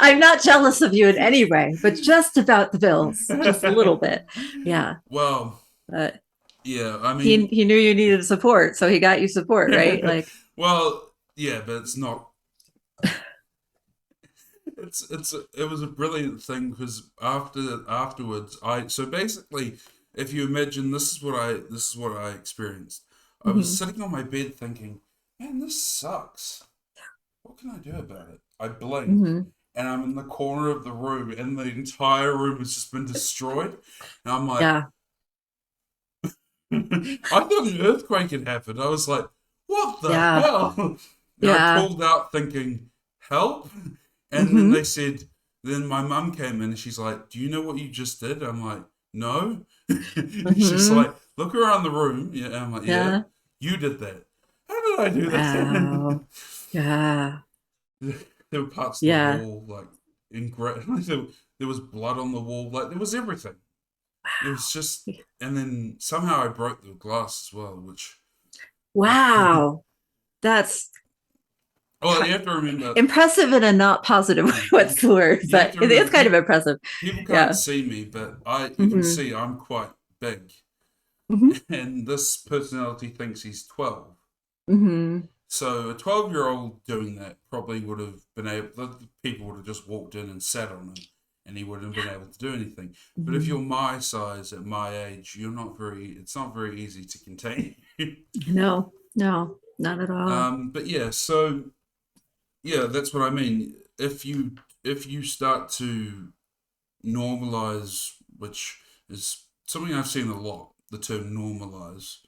I'm not jealous of you in any way, but just about the bills, just a little bit. Yeah. well, But yeah. I he mean, he knew you needed support, so he got you support, right? Like, well, yeah, but it's not. It was a brilliant thing because afterwards I so basically, if you imagine, this is what I experienced. I was mhm. sitting on my bed thinking, man, this sucks. What can I do about it? I blink, Mhm. and I'm in the corner of the room, and the entire room has just been destroyed. And I'm like, Yeah. I thought an earthquake had happened. I was like, what the Yeah. hell? And I Yeah. pulled out thinking, help? And then Hmm. then my mum came in and she's like, do you know what you just did? I'm like, no. He's just Hmm. like, look around the room. Yeah, I'm like, yeah, Yeah. you did that. How did I do that? Wow. Yeah. There were parts of the Yeah. wall like there was blood on the wall. Like there was everything. It was just, and then somehow I broke the glass as well, which. Wow. That's Well, you have to remember. impressive in a not positive way. Yeah, What's the word? you have But to it's remember. kind of impressive. People can't Yeah. see me, but you can Hmm. see I'm quite big, Hmm. and this personality thinks he's 12. Hmm. So a 12-year-old doing that probably would have been able. The people would have just walked in and sat on him, and he wouldn't have been able to do anything. But if Hmm. you're my size at my age, you're not very. It's not very easy to contain you. No, no, not at all. But yeah, so yeah, that's what I mean. If you start to normalize, which is something I've seen a lot, the term normalize,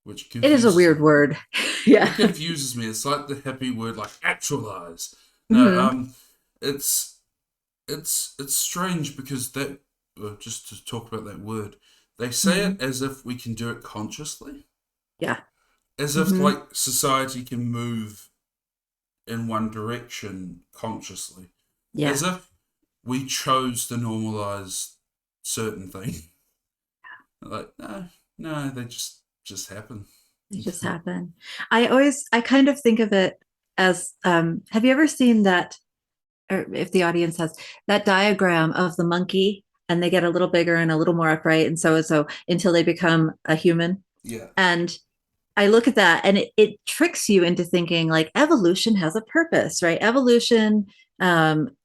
which It is a confuses weird me. word. It Yeah. confuses me. It's like the hippie word, like actualize. No, Hmm. it's it's strange because that just to talk about that word, they say Hmm. it as if we can do it consciously, Yeah. as if Hmm. like society can move in one direction consciously, as Yeah. if we chose to normalize certain things. Like no, no, they just happen. They just happen. I kind of think of it as, have you ever seen that, or if the audience has, that diagram of the monkey and they get a little bigger and a little more upright and so until they become a human? Yeah, And I look at that and it tricks you into thinking like evolution has a purpose, right? Evolution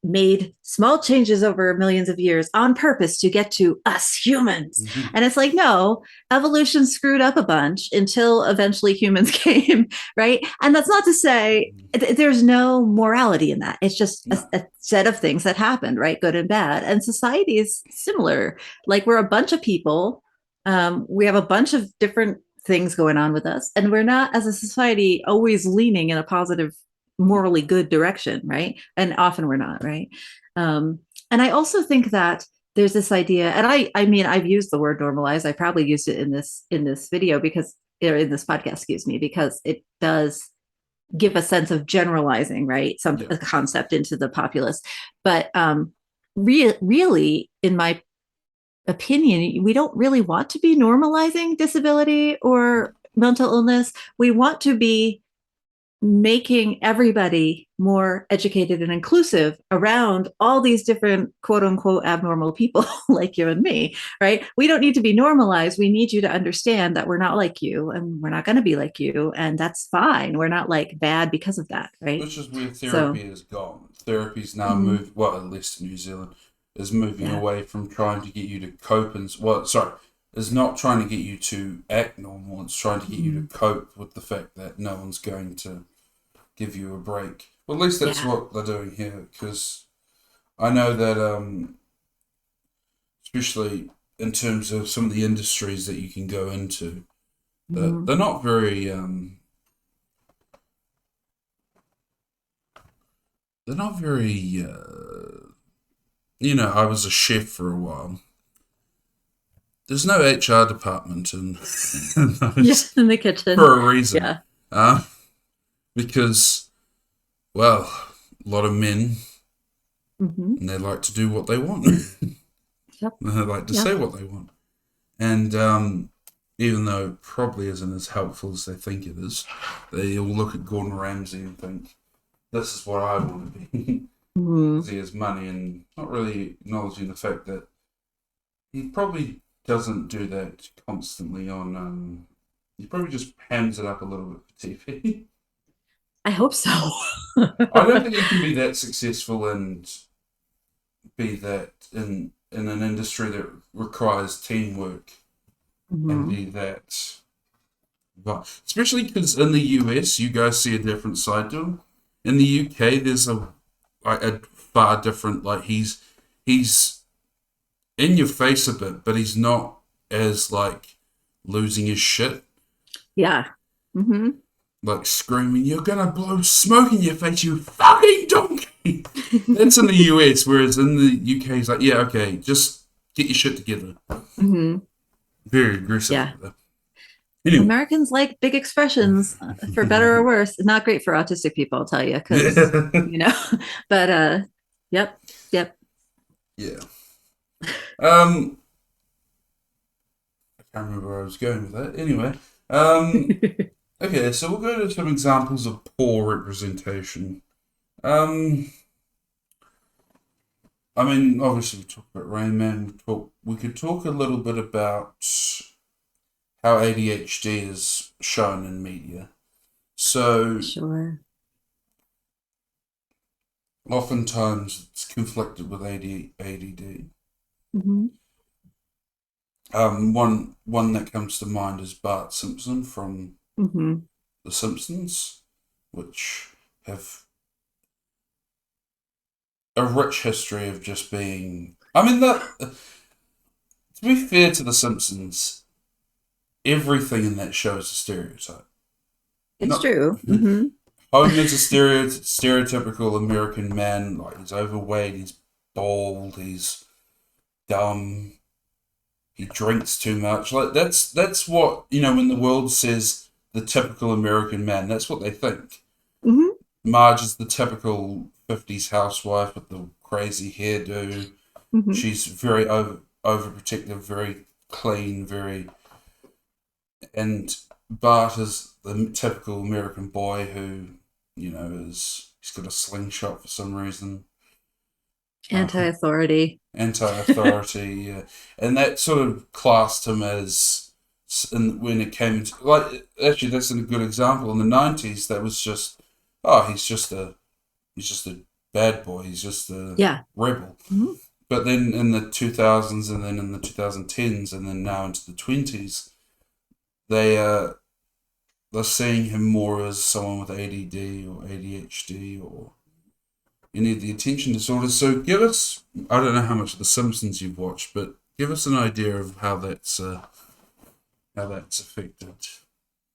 made small changes over millions of years on purpose to get to us humans. mm-hmm. And it's like, no, evolution screwed up a bunch until eventually humans came, right? And that's not to say there's no morality in that. It's just No, a set of things that happened, right? Good and bad. And society is similar. Like we're a bunch of people. We have a bunch of different things going on with us and we're not as a society always leaning in a positive morally good direction, right? And often we're not, right? um, and I also think that there's this idea, and I mean I've used the word normalize, I probably used it in this video because, or in this podcast, excuse me, because it does give a sense of generalizing, right, some yeah, a concept into the populace. But really in my opinion, we don't really want to be normalizing disability or mental illness. We want to be making everybody more educated and inclusive around all these different quote unquote abnormal people like you and me, right? We don't need to be normalized. We need you to understand that we're not like you and we're not going to be like you. And that's fine. We're not like bad because of that, right? which is where So, therapy has gone. Therapy's now mm, moved, well, at least in New Zealand, is moving yeah. away from trying to get you to cope and, well, sorry, is not trying to get you to act normal. It's trying to get you to Mm, cope with the fact that no one's going to give you a break. Well, at least that's yeah. what they're doing here, because I know that, especially in terms of some of the industries that you can go into, that Mm, they're not very, they're not very, I was a chef for a while. There's no HR department in yeah. those In the kitchen. for a reason. Yeah. Uh, because, well, a lot of men, Hmm. and they like to do what they want. Yep. And they like to say Yep. what they want. And even though it probably isn't as helpful as they think it is, they all look at Gordon Ramsay and think, this is what I want to be. Mm, Because he has money and not really acknowledging the fact that he probably doesn't do that constantly on. He probably just hams it up a little bit for TV. I hope so. I don't think he can be that successful and be that in an industry that requires teamwork and Hmm. be that. But especially because in the US, you guys see a different side to him. In the UK, there's a far different. Like he's in your face a bit, but he's not as like losing his shit, Yeah. Hmm. like screaming, "You're gonna blow smoke in your face, you fucking donkey!" That's in the US, whereas in the UK, he's like, "Yeah, okay, just." Get your shit together. Hmm. Very aggressive Yeah. like that. Anyway. Americans like big expressions, for better or worse. Not great for autistic people, I'll tell you, because, Yeah. you know, but yep, yep. Yeah. Um, I can't remember where I was going with that. Anyway. Okay, so we'll go to some examples of poor representation. Um, I mean, obviously we talked about Rain Man. We could talk a little bit about how ADHD is shown in media. So Sure. oftentimes it's conflicted with ADD. Hmm. One that comes to mind is Bart Simpson from Hmm. The Simpsons, which have a rich history of just being. I mean, that to be fair to The Simpsons, everything in that show is a stereotype. It's Not true. Hmm. Homer's a stereotypical American man. Like he's overweight, he's bald, he's dumb, he drinks too much. Like that's what when the world says the typical American man, that's what they think. Hmm. Marge is the typical 50s housewife with the crazy hairdo. Hmm. She's very overprotective, very clean, very and Bart is the typical American boy who, is he's got a slingshot for some reason. Anti-authority. Anti-authority, yeah. And that sort of classed him as, when it came into, like, actually, that's a good example. In the 90s, that was just, oh, he's just a bad boy, he's just a Yeah. rebel. Hmm. But then in the 2000s, and then in the 2010s, and then now into the 20s, they they're seeing him more as someone with ADD or ADHD or any of the attention disorders. So give us, I don't know how much of The Simpsons you've watched, but give us an idea of how that's affected.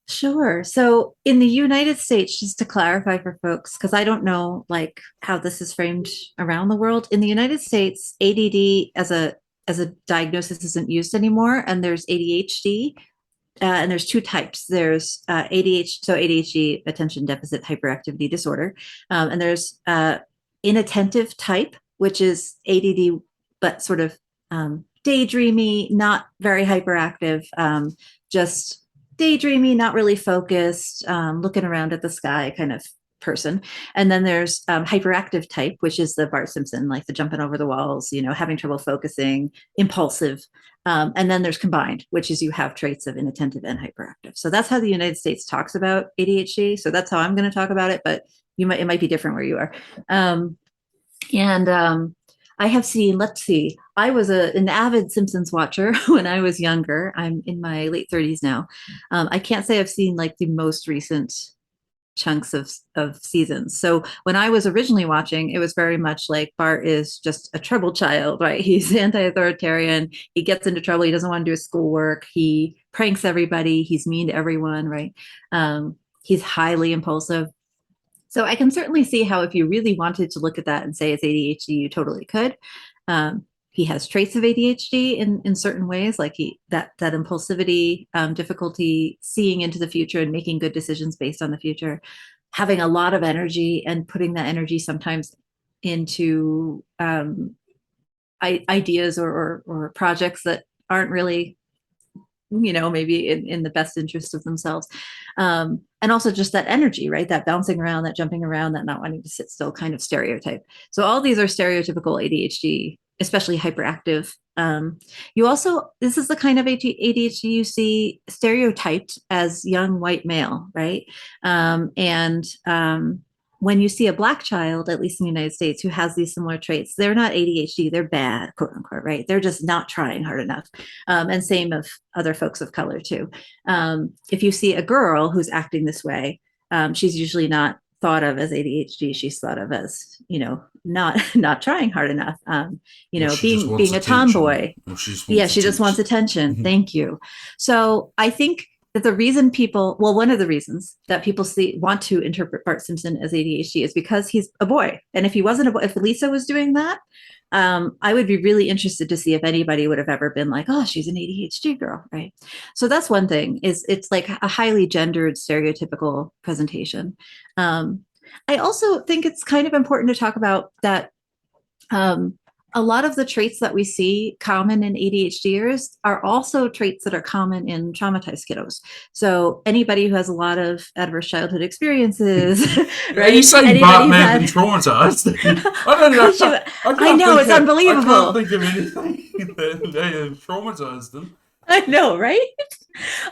Sure. So in the United States, just to clarify for folks, because I don't know like how this is framed around the world. In the United States, ADD as a diagnosis isn't used anymore, and there's ADHD, and there's two types. There's ADHD, so ADHD, attention deficit hyperactivity disorder, and there's inattentive type, which is ADD, but sort of daydreamy, not very hyperactive, just daydreamy, not really focused, looking around at the sky kind of person. And then there's hyperactive type, which is the Bart Simpson, like the jumping over the walls, having trouble focusing, impulsive. And then there's combined, which is you have traits of inattentive and hyperactive. So that's how the United States talks about ADHD. So that's how I'm going to talk about it, but it might be different where you are. Um, and I have seen, let's see, I was an avid Simpsons watcher when I was younger. I'm in my late 30s now. I can't say I've seen like the most recent chunks of seasons. So when I was originally watching, it was very much like Bart is just a troubled child, right? He's anti-authoritarian. He gets into trouble. He doesn't want to do his schoolwork. He pranks everybody. He's mean to everyone, right? He's highly impulsive. So I can certainly see how if you really wanted to look at that and say it's ADHD, you totally could. He has traits of ADHD in certain ways, like that impulsivity, difficulty seeing into the future and making good decisions based on the future, having a lot of energy and putting that energy sometimes into ideas or projects that aren't really maybe in the best interest of themselves. And also just that energy, right? That bouncing around, that jumping around, that not wanting to sit still kind of stereotype. So all these are stereotypical ADHD, especially hyperactive. You also, this is the kind of ADHD you see stereotyped as young white male, right? And when you see a Black child, at least in the United States, who has these similar traits, they're not ADHD, they're bad, quote unquote, right? They're just not trying hard enough. And same of other folks of color too. If you see a girl who's acting this way, she's usually not thought of as ADHD. She's thought of as, not trying hard enough. Or she just wants Being a attention. tomboy. Or she just Yeah, wants she just wants attention. attention. Thank you. So I think that the reason one of the reasons that people want to interpret Bart Simpson as ADHD is because he's a boy. And if he wasn't if Lisa was doing that, I would be really interested to see if anybody would have ever been like, oh, she's an ADHD girl, right? So that's one thing, is it's like a highly gendered stereotypical presentation. um, I also think it's kind of important to talk about that um, a lot of the traits that we see common in ADHDers are also traits that are common in traumatized kiddos. So anybody who has a lot of adverse childhood experiences, Are you right? saying Anybody Bart who may have been had, traumatized? I don't could you? know. I know, it's I can't unbelievable. think of anything that they have traumatized them. I know, right?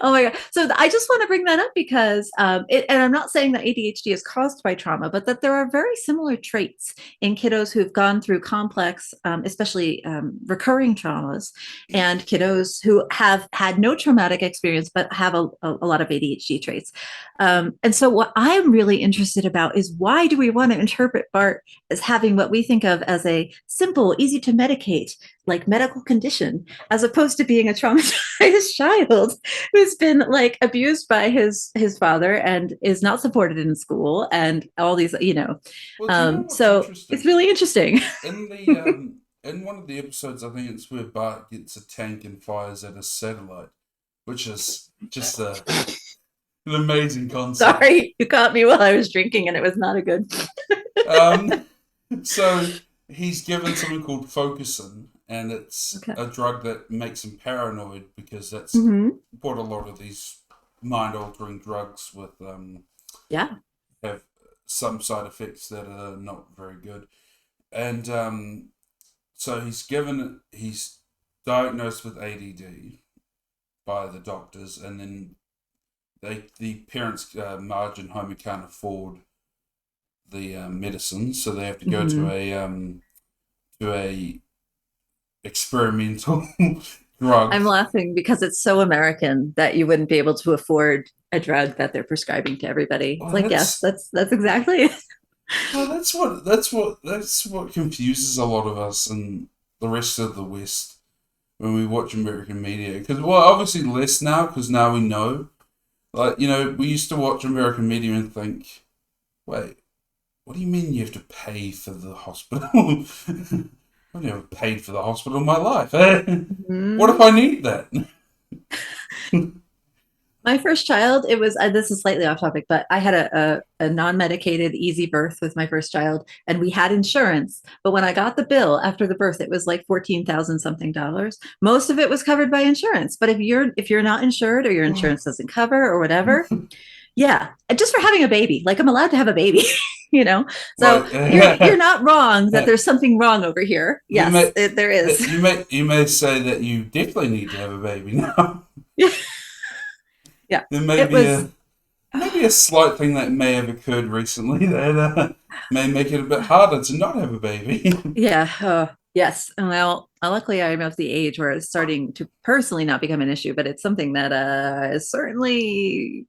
Oh my God. So I just want to bring that up because and I'm not saying that ADHD is caused by trauma, but that there are very similar traits in kiddos who've gone through complex, especially recurring traumas, and kiddos who have had no traumatic experience but have a lot of ADHD traits. And so what I'm really interested about is, why do we want to interpret Bart as having what we think of as a simple, easy to medicate, like medical condition, as opposed to being a traumatized child who's been like abused by his father and is not supported in school and all these, Well, do you know what's so it's interesting? really interesting. In the in one of the episodes, I think it's where Bart gets a tank and fires at a satellite, which is just an amazing concept. Sorry, you caught me while I was drinking and it was not a good. Um, so he's given something called Focusin, and it's Okay. a drug that makes him paranoid because that's Mm-hmm. what a lot of these mind-altering drugs with Yeah. have some side effects that are not very good. And so he's diagnosed with ADD by the doctors, and then the parents margin home and can't afford the medicine, so they have to go Mm-hmm. to a experimental drug. I'm laughing because it's so American that you wouldn't be able to afford a drug that they're prescribing to everybody. It's Well, like, yes, that's exactly it. that's what confuses a lot of us and the rest of the West when we watch American media. Because, well, obviously less now, because now we know. Like, we used to watch American media and think, wait, what do you mean you have to pay for the hospital? I've never paid for the hospital in my life. What if Mhm. I need that? My first child, it was, this is slightly off topic, but I had a non-medicated easy birth with my first child, and we had insurance. But when I got the bill after the birth, it was like 14,000 something dollars. Most of it was covered by insurance. But if you're not insured, or your insurance doesn't cover or whatever, yeah, just for having a baby, like I'm allowed to have a baby, you know. So Well, you're not wrong that there's something wrong over here. you Yes, may there is. you may say that you definitely need to have a baby now. Yeah, There may it be was. a slight thing that may have occurred recently that may make it a bit harder to not have a baby. Yeah. Yes. Well, luckily I'm of the age where it's starting to personally not become an issue, but it's something that is certainly,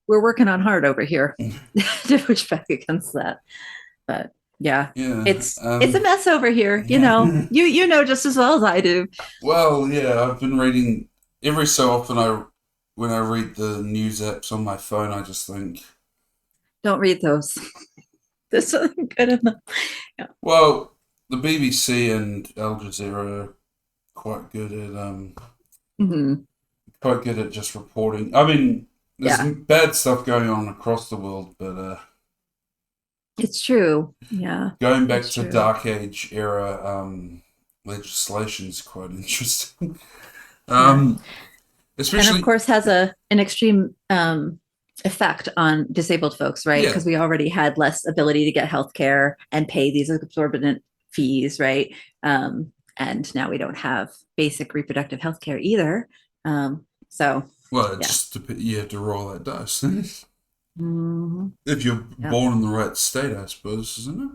we're working on hard over here to push back against that. But yeah, Yeah. it's a mess over here. Yeah. You know just as well as I do. Well, yeah, I've been reading every so often. When I read the news apps on my phone, I just think, Don't read those. This isn't good enough. Yeah. well, the BBC and Al Jazeera are quite good at Hmm. just reporting. I mean, there's Yeah, some bad stuff going on across the world, but it's true. Yeah, going back it's to true. Dark Age era legislation's quite interesting. Yeah. um, And of especially, course has an extreme effect on disabled folks, right? yeah. Because we already had less ability to get health care and pay these exorbitant fees, right? And now we don't have basic reproductive health care either. So Well, yeah. you have to roll that dice Mhm. if you're Yeah. born in the right state, I suppose, isn't it?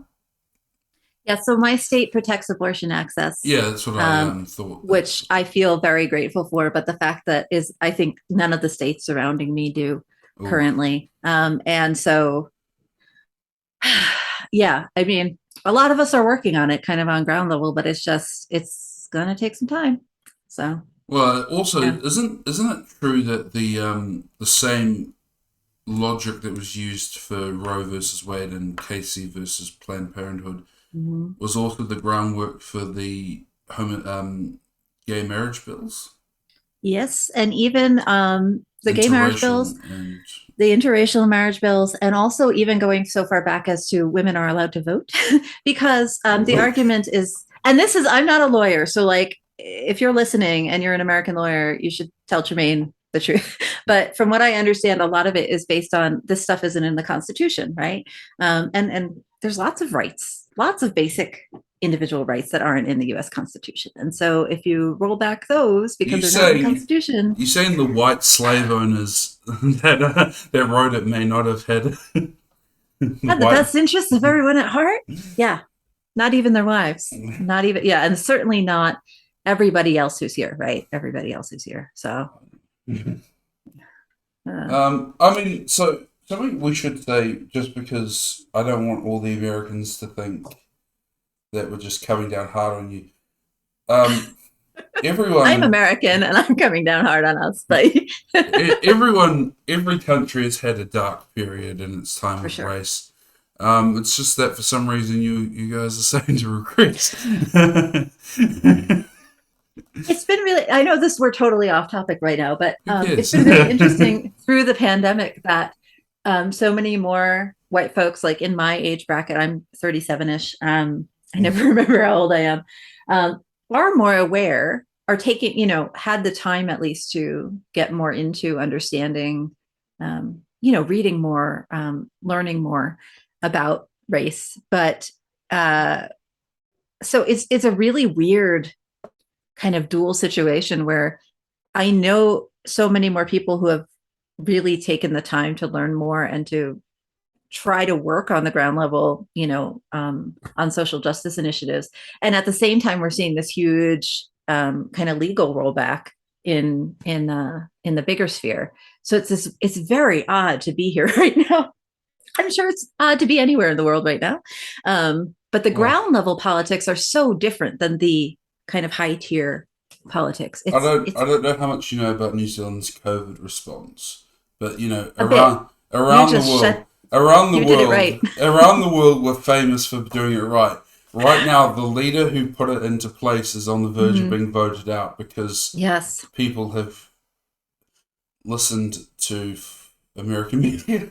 Yeah, so my state protects abortion access, Yeah, that's what I thought. which I feel very grateful for. But the fact that is, I think none of the states surrounding me do Oh, currently. And so, yeah, I mean, a lot of us are working on it kind of on ground level, but it's going to take some time. So, well, also, yeah. isn't it true that the same logic that was used for Roe versus Wade and Casey versus Planned Parenthood Mhm. was also the groundwork for the gay marriage bills, Yes, and even the gay marriage bills, interracial, and the interracial marriage bills, and also even going so far back as to women are allowed to vote, because the oh, argument is, and this is, I'm not a lawyer, so like if you're listening and you're an American lawyer, you should tell Tremaine the truth. But from what I understand, a lot of it is based on this stuff isn't in the Constitution, right? And there's lots of rights, lots of basic individual rights that aren't in the U.S. Constitution. And so if you roll back those because you they're not in the saying Constitution, you saying the white slave owners that wrote it may not have had the had the white. best interests of everyone at heart. Yeah, not even their wives, not even, yeah, and certainly not everybody else who's here, right? Everybody else who's here. So, uh, I mean, so something we should say, just because I don't want all the Americans to think that we're just coming down hard on you. Um, I'm everyone, American and I'm coming down hard on us, but every country has had a dark period in its time for of sure. race. It's just that for some reason you guys are starting to regress. It's been really, I know this, we're totally off topic right now, but Who it's cares? been really interesting through the pandemic that so many more white folks, like in my age bracket, I'm 37-ish. I never remember how old I am, are more aware, are taking, had the time at least to get more into understanding, reading more, learning more about race. But so it's a really weird kind of dual situation where I know so many more people who have really taken the time to learn more and to try to work on the ground level, on social justice initiatives. And at the same time, we're seeing this huge kind of legal rollback in the bigger sphere. So it's very odd to be here right now. I'm sure it's odd to be anywhere in the world right now. But the Well, ground level politics are so different than the kind of high tier politics. It's I don't know how much you know about New Zealand's COVID response, but a bit. You around the just world, shut. You did it right. around the world, we're famous for doing it right. Right now, the leader who put it into place is on the verge of Mm-hmm. being voted out because Yes. people have listened to American media.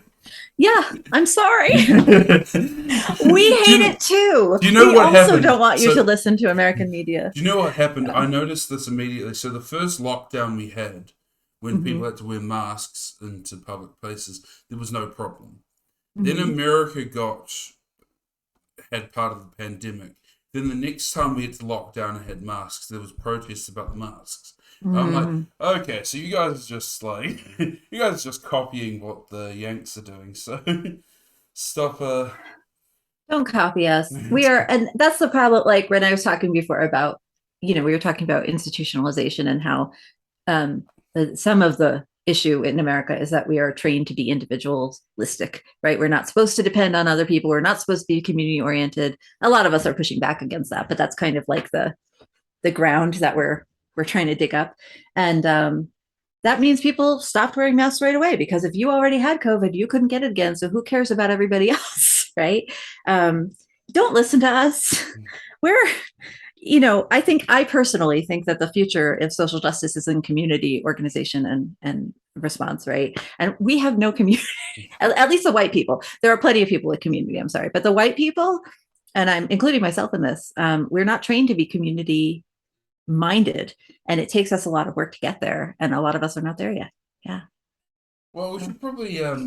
Yeah. I'm sorry. We do hate you it too. do you know We what also don't happened? want you to So listen to American media. do you know what happened? Yeah. I noticed this immediately. So the first lockdown we had, when people Mm-hmm. had to wear masks into public places, there was no problem. Then Mm-hmm. America had part of the pandemic. Then the next time we had to lock down and had masks, there was protests about the masks. I'm like, Mm-hmm. okay, so you guys are just like, you guys are just copying what the Yanks are doing. So stop. Don't copy us. We are, and that's the problem. Like when I was talking before about, we were talking about institutionalization and how um, some of the issue in America is that we are trained to be individualistic, right? We're not supposed to depend on other people. We're not supposed to be community oriented. A lot of us are pushing back against that, but that's kind of like the ground that we're trying to dig up, and that means people stopped wearing masks right away because if you already had COVID, you couldn't get it again. So who cares about everybody else, right? Um, don't listen to us. We're I personally think that the future of social justice is in community organization and response, right? And we have no community, at least the white people. There are plenty of people with community, I'm sorry, but the white people, and I'm including myself in this, we're not trained to be community minded. And it takes us a lot of work to get there. And a lot of us are not there yet. Yeah. Well, we So should probably talk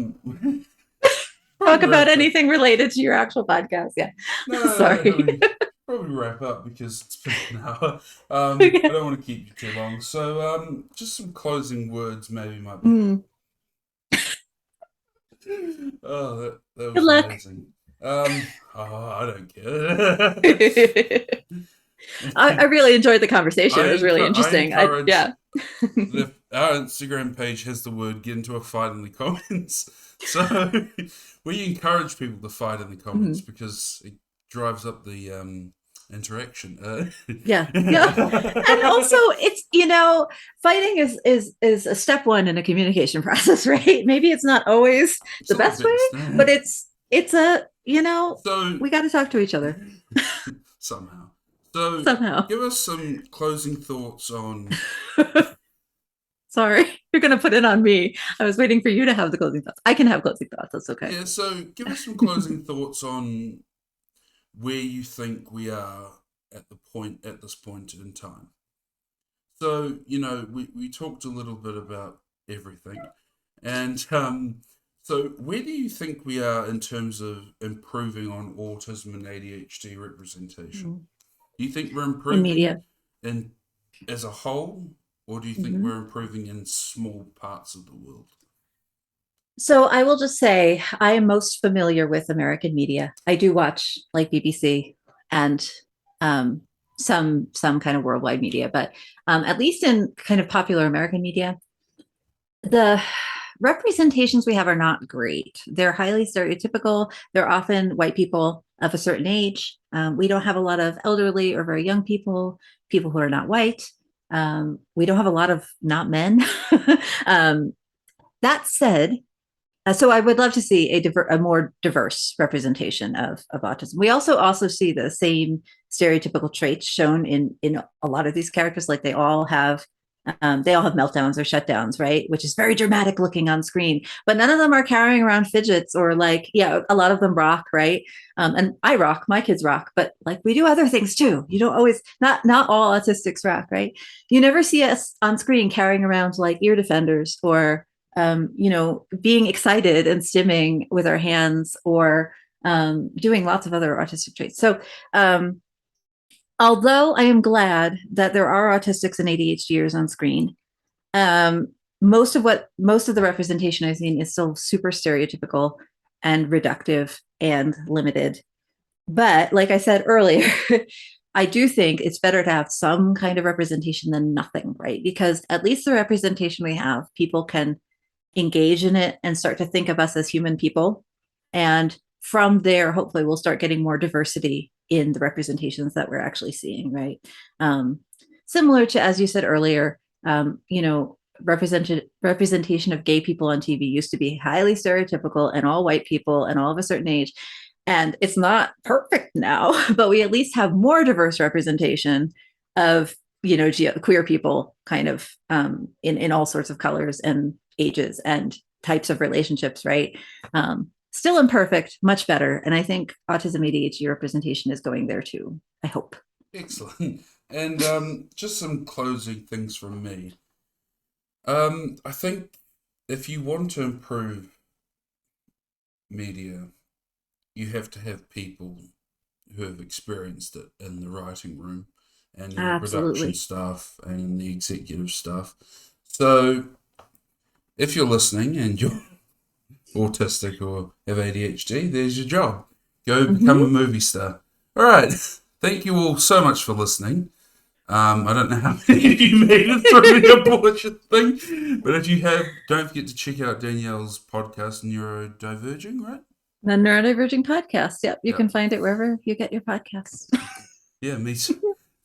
probably about wrap up. anything related to your actual podcast. Yeah. No, I Sorry. mean, probably wrap up because it's been an hour. I Okay. don't want to keep you too long. So, just some closing words maybe might be. Mm. Oh, that Good was luck. amazing. I don't care. I really enjoyed the conversation. It was really I interesting. encourage Yeah. the our Instagram page has the word "get into a fight" in the comments. So we encourage people to fight in the comments Mhm. because it drives up the interaction. Yeah. Yeah. And also it's, fighting is a step one in a communication process, right? Maybe it's not always It's the not the best way, best. but it's a you know, So we got to talk to each other somehow. So somehow. give us some closing thoughts on. Sorry, you're going to put it on me. I was waiting for you to have the closing thoughts. I can have closing thoughts. That's okay. Yeah, so give us some closing thoughts on where you think we are at this point in time. So, we talked a little bit about everything. And so where do you think we are in terms of improving on autism and ADHD representation? Do you think we're In improving media. in as a whole, or do you think Mhm. we're improving in small parts of the world? So I will just say I am most familiar with American media. I do watch like BBC and um, some kind of worldwide media, but at least in kind of popular American media, the representations we have are not great. They're highly stereotypical. They're often white people of a certain age. We don't have a lot of elderly or very young people, people who are not white. We don't have a lot of not men. um, that said, so I would love to see a more diverse representation of autism. We also see the same stereotypical traits shown in a lot of these characters. Like they all have meltdowns or shutdowns, right? Which is very dramatic looking on screen. But none of them are carrying around fidgets or like, yeah, a lot of them rock, right? And I rock, my kids rock, but like we do other things too. You don't always not all autistics rock, right? You never see us on screen carrying around like ear defenders or being excited and stimming with our hands or doing lots of other artistic traits. So, although I am glad that there are autistics and ADHDers on screen, um, most of the representation I've seen is still super stereotypical and reductive and limited. But like I said earlier, I do think it's better to have some kind of representation than nothing, right? Because at least the representation we have, people can engage in it and start to think of us as human people. And from there, hopefully, we'll start getting more diversity in the representations that we're actually seeing, right? Um, Similar to, as you said earlier, representation of gay people on TV used to be highly stereotypical and all white people and all of a certain age. And it's not perfect now, but we at least have more diverse representation of queer people kind of in all sorts of colors and ages and types of relationships, right? Still imperfect, much better. And I think autism ADHD representation is going there too. I hope. Excellent. And just some closing things from me. I think if you want to improve media, you have to have people who have experienced it in the writing room and in the production Absolutely. staff and in the executive staff. So if you're listening and you're autistic or have ADHD, there's your job. Go become a Mm-hmm. movie star. All right. Thank you all so much for listening. I don't know how many of you made it through the abortion thing, but if you have, don't forget to check out Danielle's podcast, Neurodiverging, right? The Neurodiverging podcast. Yep. You Yep. can find it wherever you get your podcasts. Yeah, me too.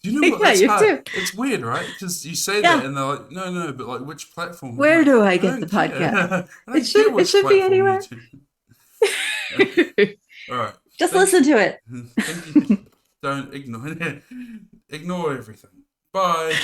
Do you know what? Yeah, That's you hard. too. It's weird, right? Because you say that Yeah. and they're like, no, no, but like which platform? I'm Where like, do I I get the don't care. podcast? I It don't care should it which should be platform you anywhere. do. All right. Just Thank listen to it. thank you. Don't ignore ignore everything. Bye.